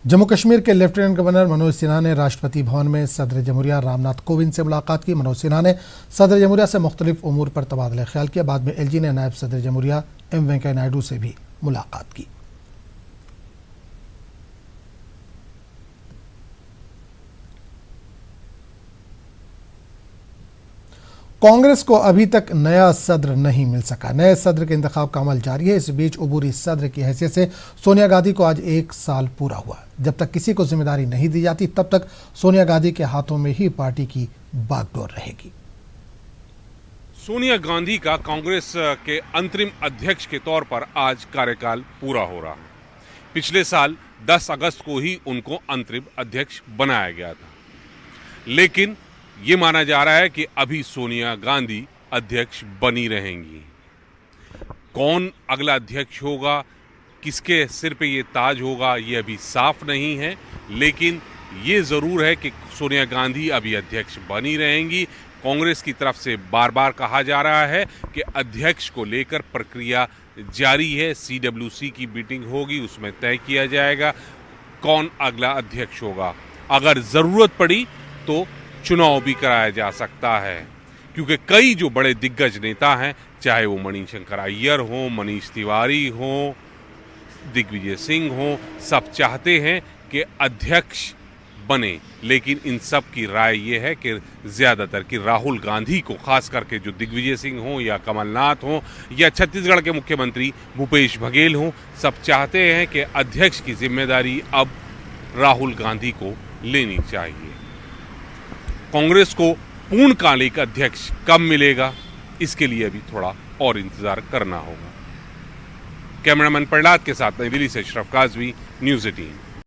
जम्मू कश्मीर के lieutenant governor Manoj Sinha ने राष्ट्रपति भवन में सदर जमहूरिया रामनाथ कोविंद से मुलाकात की। मनोज सिन्हा ने सदर जमहूरिया से मुख्तलिफ उमूर पर तबादला ख्याल किया। बाद में एलजी ने नायब सदर जमहूरिया एम वेंकैया नायडू से भी मुलाकात की। कांग्रेस को अभी तक नया सदर नहीं मिल सका। नए सदर के इंतखाब का अमल जारी है। इस बीच अबूरी सदर की हैसियत से सोनिया गांधी को आज 1 साल पूरा हुआ। जब तक किसी को जिम्मेदारी नहीं दी जाती तब तक सोनिया गांधी के हाथों में ही पार्टी की बागडोर रहेगी। सोनिया गांधी का कांग्रेस के अंतरिम अध्यक्ष के तौर पर आज कार्यकाल पूरा हो रहा है। पिछले साल 10 अगस्त को ही उनको अंतरिम अध्यक्ष बनाया गया था, लेकिन ये माना जा रहा है कि अभी सोनिया गांधी अध्यक्ष बनी रहेंगी। कौन अगला अध्यक्ष होगा, किसके सिर पे ये ताज होगा, ये अभी साफ नहीं है, लेकिन ये ज़रूर है कि सोनिया गांधी अभी अध्यक्ष बनी रहेंगी। कांग्रेस की तरफ से बार बार कहा जा रहा है कि अध्यक्ष को लेकर प्रक्रिया जारी है। CWC की मीटिंग होगी, उसमें तय किया जाएगा कौन अगला अध्यक्ष होगा। अगर ज़रूरत पड़ी तो चुनाव भी कराया जा सकता है, क्योंकि कई जो बड़े दिग्गज नेता हैं, चाहे वो मणिशंकर अय्यर हो, मनीष तिवारी हो, दिग्विजय सिंह हो, सब चाहते हैं कि अध्यक्ष बने। लेकिन इन सब की राय ये है कि ज़्यादातर कि राहुल गांधी को, खास करके जो दिग्विजय सिंह हो या कमलनाथ हो या छत्तीसगढ़ के मुख्यमंत्री भूपेश बघेल हो, सब चाहते हैं कि अध्यक्ष की जिम्मेदारी अब राहुल गांधी को लेनी चाहिए। कांग्रेस को पूर्णकालिक अध्यक्ष कब मिलेगा, इसके लिए अभी थोड़ा और इंतजार करना होगा। कैमरामैन प्रहलाद के साथ नई दिल्ली से अशरफ काजवी, न्यूज़ 18।